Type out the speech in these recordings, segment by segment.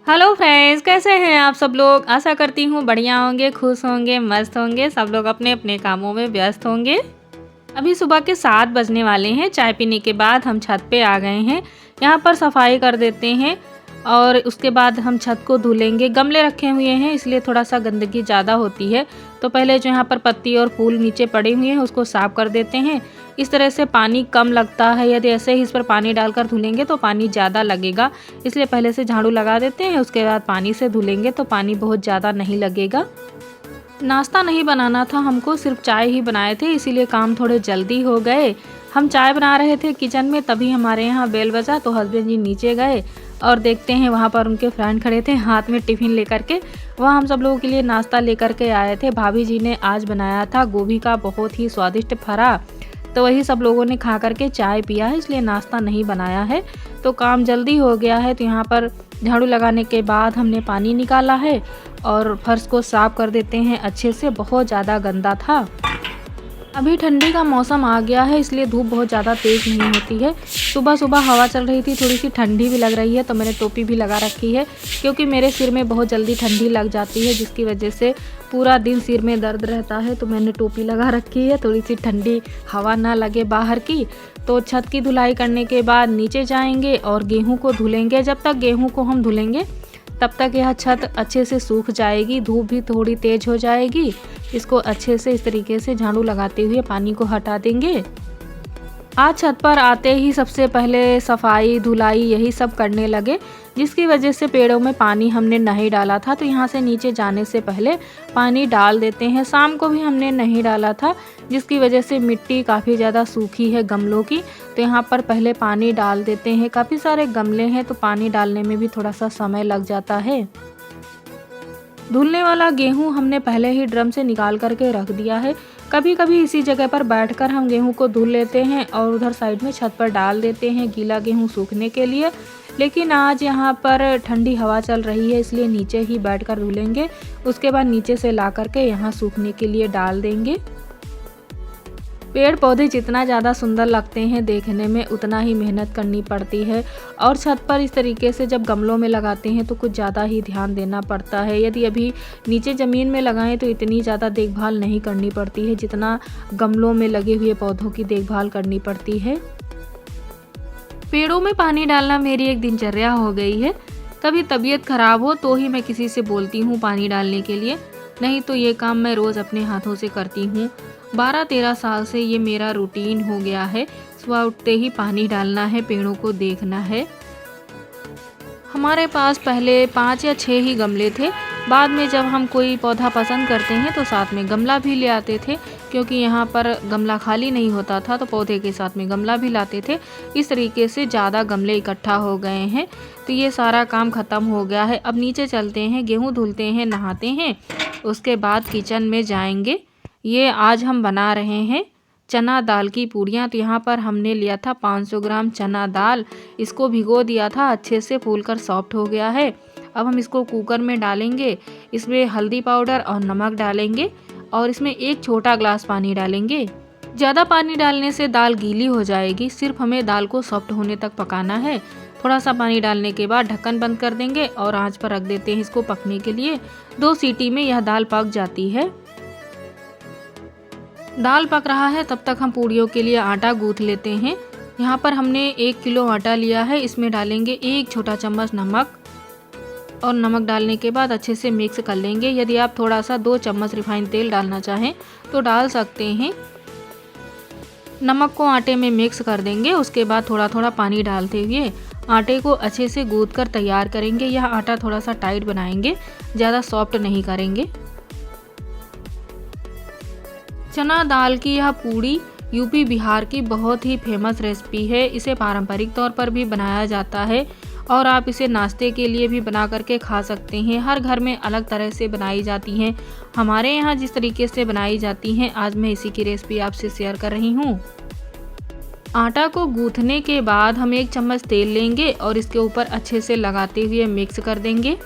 Hello friends, कैसे हैं आप सब लोग। आशा करती हूँ बढ़िया होंगे, खुश होंगे, मस्त होंगे। सब लोग अपने अपने कामों में व्यस्त होंगे। अभी सुबह के 7 बजने वाले हैं। चाय पीने के बाद हम छत पे आ गए हैं। यहाँ पर सफाई कर देते हैं और उसके बाद हम छत को धुलेंगे। गमले रखे हुए हैं इसलिए थोड़ा सा गंदगी ज़्यादा होती है, तो पहले जो यहाँ पर पत्ती और फूल नीचे पड़े हुए हैं उसको साफ कर देते हैं। इस तरह से पानी कम लगता है, यदि ऐसे ही इस पर पानी डालकर धुलेंगे तो पानी ज़्यादा लगेगा, इसलिए पहले से झाड़ू लगा देते हैं। उसके बाद पानी से धुलेंगे तो पानी बहुत ज़्यादा नहीं लगेगा। नाश्ता नहीं बनाना था हमको, सिर्फ चाय ही बनाए थे, इसीलिए काम थोड़े जल्दी हो गए। हम चाय बना रहे थे किचन में, तभी हमारे यहाँ बेल बजा तो हस्बैंड जी नीचे गए और देखते हैं वहाँ पर उनके फ्रेंड खड़े थे हाथ में टिफ़िन लेकर के। वहाँ हम सब लोगों के लिए नाश्ता लेकर के आए थे। भाभी जी ने आज बनाया था गोभी का बहुत ही स्वादिष्ट फरा, तो वही सब लोगों ने खा करके चाय पिया है, इसलिए नाश्ता नहीं बनाया है। तो काम जल्दी हो गया है। तो यहाँ पर झाड़ू लगाने के बाद हमने पानी निकाला है और फर्श को साफ कर देते हैं अच्छे से, बहुत ज़्यादा गंदा था। अभी ठंडी का मौसम आ गया है इसलिए धूप बहुत ज़्यादा तेज़ नहीं होती है। सुबह सुबह हवा चल रही थी, थोड़ी सी ठंडी भी लग रही है, तो मैंने टोपी भी लगा रखी है क्योंकि मेरे सिर में बहुत जल्दी ठंडी लग जाती है, जिसकी वजह से पूरा दिन सिर में दर्द रहता है। तो मैंने टोपी लगा रखी है, थोड़ी सी ठंडी हवा ना लगे बाहर की। तो छत की धुलाई करने के बाद नीचे जाएंगे और गेहूँ को धुलेंगे। जब तक गेहूँ को हम धुलेंगे तब तक यह छत अच्छे से सूख जाएगी, धूप भी थोड़ी तेज हो जाएगी। इसको अच्छे से इस तरीके से झाड़ू लगाते हुए पानी को हटा देंगे। आज छत पर आते ही सबसे पहले सफाई धुलाई यही सब करने लगे, जिसकी वजह से पेड़ों में पानी हमने नहीं डाला था, तो यहाँ से नीचे जाने से पहले पानी डाल देते हैं। शाम को भी हमने नहीं डाला था, जिसकी वजह से मिट्टी काफ़ी ज़्यादा सूखी है गमलों की, तो यहाँ पर पहले पानी डाल देते हैं। काफ़ी सारे गमले हैं तो पानी डालने में भी थोड़ा सा समय लग जाता है। धुलने वाला गेहूं हमने पहले ही ड्रम से निकाल करके रख दिया है। कभी कभी इसी जगह पर बैठकर हम गेहूं को धुल लेते हैं और उधर साइड में छत पर डाल देते हैं गीला गेहूं सूखने के लिए। लेकिन आज यहाँ पर ठंडी हवा चल रही है इसलिए नीचे ही बैठकर धुलेंगे। उसके बाद नीचे से ला करके यहाँ सूखने के लिए डाल देंगे। पेड़ पौधे जितना ज़्यादा सुंदर लगते हैं देखने में, उतना ही मेहनत करनी पड़ती है। और छत पर इस तरीके से जब गमलों में लगाते हैं तो कुछ ज़्यादा ही ध्यान देना पड़ता है। यदि अभी नीचे ज़मीन में लगाएं तो इतनी ज़्यादा देखभाल नहीं करनी पड़ती है जितना गमलों में लगे हुए पौधों की देखभाल करनी पड़ती है। पेड़ों में पानी डालना मेरी एक दिनचर्या हो गई है। कभी तबीयत खराब हो तो ही मैं किसी से बोलती हूँ पानी डालने के लिए, नहीं तो ये काम मैं रोज़ अपने हाथों से करती हूँ। 12-13 साल से ये मेरा रूटीन हो गया है। सुबह उठते ही पानी डालना है, पेड़ों को देखना है। हमारे पास पहले 5 या 6 ही गमले थे। बाद में जब हम कोई पौधा पसंद करते हैं तो साथ में गमला भी ले आते थे, क्योंकि यहाँ पर गमला खाली नहीं होता था तो पौधे के साथ में गमला भी लाते थे। इस तरीके से ज़्यादा गमले इकट्ठा हो गए हैं। तो ये सारा काम ख़त्म हो गया है। अब नीचे चलते हैं, गेहूँ धुलते हैं, नहाते हैं, उसके बाद किचन में जाएंगे। ये आज हम बना रहे हैं चना दाल की पूड़ियाँ। तो यहाँ पर हमने लिया था 500 ग्राम चना दाल, इसको भिगो दिया था, अच्छे से फूलकर सॉफ्ट हो गया है। अब हम इसको कुकर में डालेंगे, इसमें हल्दी पाउडर और नमक डालेंगे और इसमें 1 छोटा ग्लास पानी डालेंगे। ज़्यादा पानी डालने से दाल गीली हो जाएगी, सिर्फ हमें दाल को सॉफ्ट होने तक पकाना है। थोड़ा सा पानी डालने के बाद ढक्कन बंद कर देंगे और आंच पर रख देते हैं इसको पकने के लिए। 2 सीटी में यह दाल पक जाती है। दाल पक रहा है तब तक हम पूड़ियों के लिए आटा गूंथ लेते हैं। यहाँ पर हमने 1 किलो आटा लिया है, इसमें डालेंगे 1 छोटा चम्मच नमक और नमक डालने के बाद अच्छे से मिक्स कर लेंगे। यदि आप थोड़ा सा 2 चम्मच रिफाइंड तेल डालना चाहें तो डाल सकते हैं। नमक को आटे में मिक्स कर देंगे। उसके बाद थोड़ा थोड़ा पानी डालते हुए आटे को अच्छे से गूंथ कर तैयार करेंगे। यह आटा थोड़ा सा टाइट बनाएंगे, ज़्यादा सॉफ्ट नहीं करेंगे। चना दाल की यह पूड़ी यूपी बिहार की बहुत ही फेमस रेसिपी है। इसे पारंपरिक तौर पर भी बनाया जाता है और आप इसे नाश्ते के लिए भी बना करके खा सकते हैं। हर घर में अलग तरह से बनाई जाती हैं। हमारे यहाँ जिस तरीके से बनाई जाती हैं आज मैं इसी की रेसिपी आपसे शेयर कर रही हूँ। आटा को गूंथने के बाद हम 1 चम्मच तेल लेंगे और इसके ऊपर अच्छे से लगाते हुए मिक्स कर देंगे।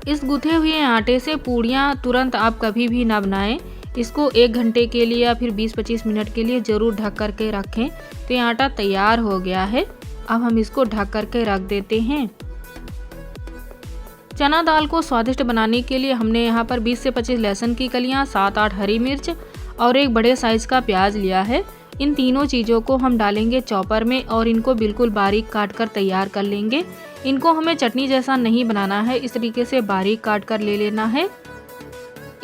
इस गूंथे हुए आटे से पूड़ियाँ तुरंत आप कभी भी ना बनाएं। इसको 1 घंटे के लिए या फिर 20-25 मिनट के लिए ज़रूर ढक करके रखें। तो ये आटा तैयार हो गया है। अब हम इसको ढक करके रख देते हैं। चना दाल को स्वादिष्ट बनाने के लिए हमने यहाँ पर 20 से 25 लहसुन की कलियाँ, 7-8 हरी मिर्च और एक बड़े साइज़ का प्याज लिया है। इन तीनों चीज़ों को हम डालेंगे चॉपर में और इनको बिल्कुल बारीक काट कर तैयार कर लेंगे। इनको हमें चटनी जैसा नहीं बनाना है, इस तरीके से बारीक काट कर ले लेना है।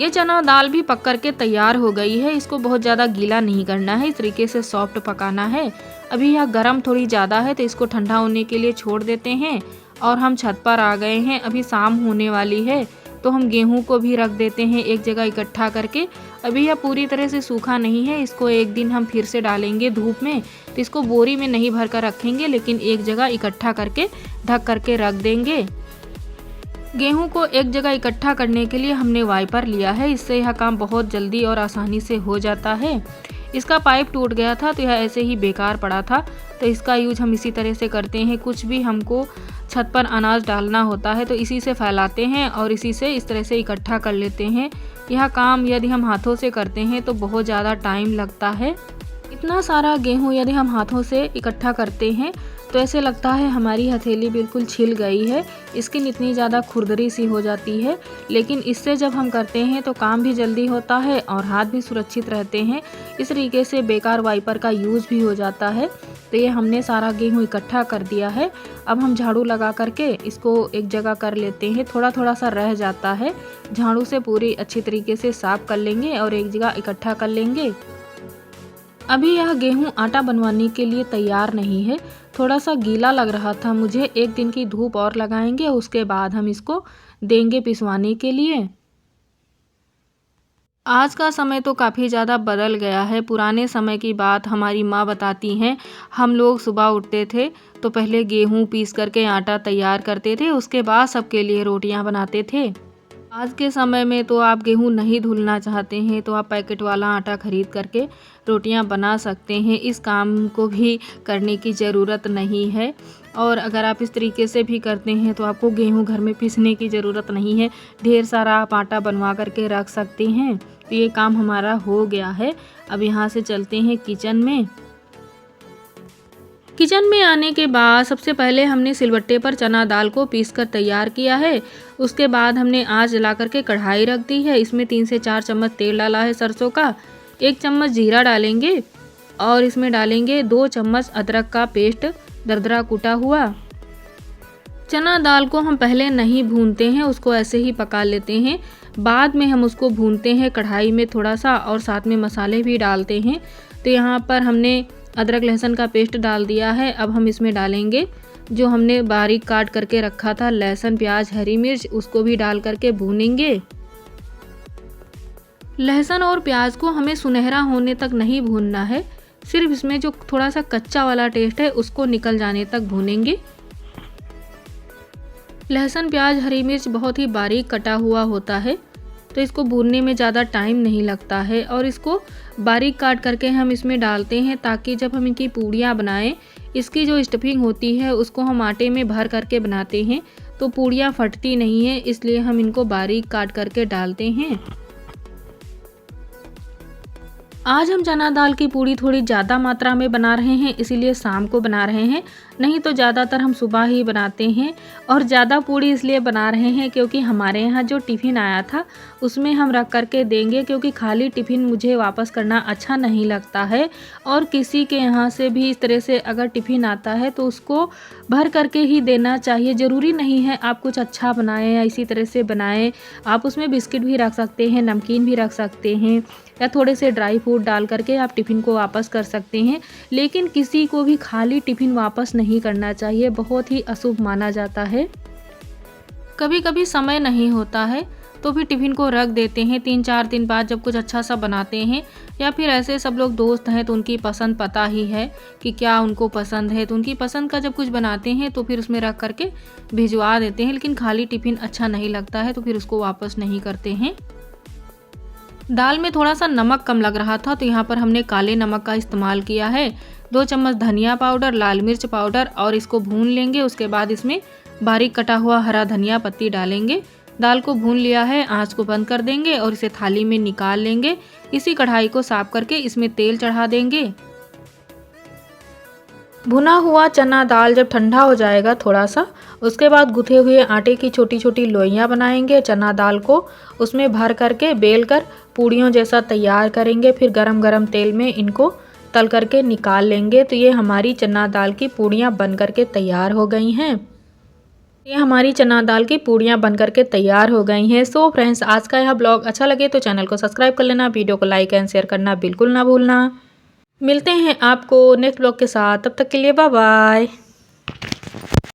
ये चना दाल भी पक कर के तैयार हो गई है। इसको बहुत ज़्यादा गीला नहीं करना है, इस तरीके से सॉफ्ट पकाना है। अभी यह गर्म थोड़ी ज़्यादा है तो इसको ठंडा होने के लिए छोड़ देते हैं और हम छत पर आ गए हैं। अभी शाम होने वाली है तो हम गेहूं को भी रख देते हैं एक जगह इकट्ठा करके। अभी यह पूरी तरह से सूखा नहीं है, इसको एक दिन हम फिर से डालेंगे धूप में। तो इसको बोरी में नहीं भर कर रखेंगे, लेकिन एक जगह इकट्ठा करके ढक करके रख देंगे। गेहूं को एक जगह इकट्ठा करने के लिए हमने वाइपर लिया है, इससे यह काम बहुत जल्दी और आसानी से हो जाता है। इसका पाइप टूट गया था तो यह ऐसे ही बेकार पड़ा था, तो इसका यूज हम इसी तरह से करते हैं। कुछ भी हमको छत पर अनाज डालना होता है तो इसी से फैलाते हैं और इसी से इस तरह से इकट्ठा कर लेते हैं। यह काम यदि हम हाथों से करते हैं तो बहुत ज़्यादा टाइम लगता है। इतना सारा गेहूँ यदि हम हाथों से इकट्ठा करते हैं तो ऐसे लगता है हमारी हथेली बिल्कुल छिल गई है, स्किन इतनी ज़्यादा खुरदरी सी हो जाती है। लेकिन इससे जब हम करते हैं तो काम भी जल्दी होता है और हाथ भी सुरक्षित रहते हैं। इस तरीके से बेकार वाइपर का यूज़ भी हो जाता है। तो ये हमने सारा गेहूँ इकट्ठा कर दिया है। अब हम झाड़ू लगा करके इसको एक जगह कर लेते हैं। थोड़ा थोड़ा सा रह जाता है, झाड़ू से पूरी अच्छी तरीके से साफ कर लेंगे और एक जगह इकट्ठा कर लेंगे। अभी यह गेहूं आटा बनवाने के लिए तैयार नहीं है, थोड़ा सा गीला लग रहा था मुझे। एक दिन की धूप और लगाएंगे, उसके बाद हम इसको देंगे पिसवाने के लिए। आज का समय तो काफ़ी ज़्यादा बदल गया है। पुराने समय की बात हमारी माँ बताती हैं, हम लोग सुबह उठते थे तो पहले गेहूं पीस करके आटा तैयार करते थे, उसके बाद सबके लिए रोटियां बनाते थे। आज के समय में तो आप गेहूं नहीं धुलना चाहते हैं तो आप पैकेट वाला आटा खरीद करके रोटियां बना सकते हैं। इस काम को भी करने की ज़रूरत नहीं है। और अगर आप इस तरीके से भी करते हैं तो आपको गेहूं घर में पीसने की ज़रूरत नहीं है, ढेर सारा आप आटा बनवा करके रख सकते हैं। तो ये काम हमारा हो गया है। अब यहाँ से चलते हैं किचन में। किचन में आने के बाद सबसे पहले हमने सिलबट्टे पर चना दाल को पीसकर तैयार किया है। उसके बाद हमने आंच जला करके कढ़ाई रख दी है। इसमें 3 से 4 चम्मच तेल डाला है सरसों का, 1 चम्मच जीरा डालेंगे और इसमें डालेंगे 2 चम्मच अदरक का पेस्ट दरदरा कूटा हुआ। चना दाल को हम पहले नहीं भूनते हैं, उसको ऐसे ही पका लेते हैं। बाद में हम उसको भूनते हैं कढ़ाई में थोड़ा सा और साथ में मसाले भी डालते हैं। तो यहाँ पर हमने अदरक लहसुन का पेस्ट डाल दिया है। अब हम इसमें डालेंगे जो हमने बारीक काट करके रखा था लहसुन, प्याज, हरी मिर्च, उसको भी डाल करके भूनेंगे। लहसुन और प्याज को हमें सुनहरा होने तक नहीं भूनना है, सिर्फ इसमें जो थोड़ा सा कच्चा वाला टेस्ट है उसको निकल जाने तक भूनेंगे। लहसुन, प्याज, हरी मिर्च बहुत ही बारीक कटा हुआ होता है तो इसको भूनने में ज़्यादा टाइम नहीं लगता है। और इसको बारीक काट करके हम इसमें डालते हैं ताकि जब हम इनकी पूड़ियाँ बनाएं, इसकी जो स्टफिंग होती है उसको हम आटे में भर करके बनाते हैं तो पूड़ियाँ फटती नहीं है, इसलिए हम इनको बारीक काट करके डालते हैं। आज हम चना दाल की पूड़ी थोड़ी ज़्यादा मात्रा में बना रहे हैं, इसीलिए शाम को बना रहे हैं, नहीं तो ज़्यादातर हम सुबह ही बनाते हैं। और ज़्यादा पूड़ी इसलिए बना रहे हैं क्योंकि हमारे यहाँ जो टिफ़िन आया था उसमें हम रख करके देंगे, क्योंकि खाली टिफ़िन मुझे वापस करना अच्छा नहीं लगता है। और किसी के यहाँ से भी इस तरह से अगर टिफ़िन आता है तो उसको भर करके ही देना चाहिए। ज़रूरी नहीं है आप कुछ अच्छा बनाएं या इसी तरह से बनाएं, आप उसमें बिस्किट भी रख सकते हैं, नमकीन भी रख सकते हैं या थोड़े से ड्राई फ्रूट डाल करके आप टिफ़िन को वापस कर सकते हैं। लेकिन किसी को भी खाली टिफ़िन वापस नहीं करना चाहिए, बहुत ही अशुभ माना जाता है। कभी कभी समय नहीं होता है तो भी टिफ़िन को रख देते हैं 3-4 दिन बाद जब कुछ अच्छा सा बनाते हैं, या फिर ऐसे सब लोग दोस्त हैं तो उनकी पसंद पता ही है कि क्या उनको पसंद है, तो उनकी पसंद का जब कुछ बनाते हैं तो फिर उसमें रख करके भिजवा देते हैं। लेकिन खाली टिफ़िन अच्छा नहीं लगता है तो फिर उसको वापस नहीं करते हैं। दाल में थोड़ा सा नमक कम लग रहा था तो यहाँ पर हमने काले नमक का इस्तेमाल किया है। 2 चम्मच धनिया पाउडर, लाल मिर्च पाउडर और इसको भून लेंगे। उसके बाद इसमें बारीक कटा हुआ हरा धनिया पत्ती डालेंगे। दाल को भून लिया है, आंच को बंद कर देंगे और इसे थाली में निकाल लेंगे। इसी कढ़ाई को साफ करके इसमें तेल चढ़ा देंगे। भुना हुआ चना दाल जब ठंडा हो जाएगा थोड़ा सा, उसके बाद गूथे हुए आटे की छोटी छोटी लोइयाँ बनाएंगे। चना दाल को उसमें भर करके बेल कर पूड़ियों जैसा तैयार करेंगे। फिर गरम गरम तेल में इनको तल करके निकाल लेंगे। तो ये हमारी चना दाल की पूड़ियाँ बन करके तैयार हो गई हैं। ये हमारी चना दाल की पूड़ियाँ बन करके तैयार हो गई हैं। सो फ्रेंड्स, आज का यह ब्लॉग अच्छा लगे तो चैनल को सब्सक्राइब कर लेना, वीडियो को लाइक एंड शेयर करना बिल्कुल ना भूलना। मिलते हैं आपको नेक्स्ट ब्लॉग के साथ, तब तक के लिए बाय बाय।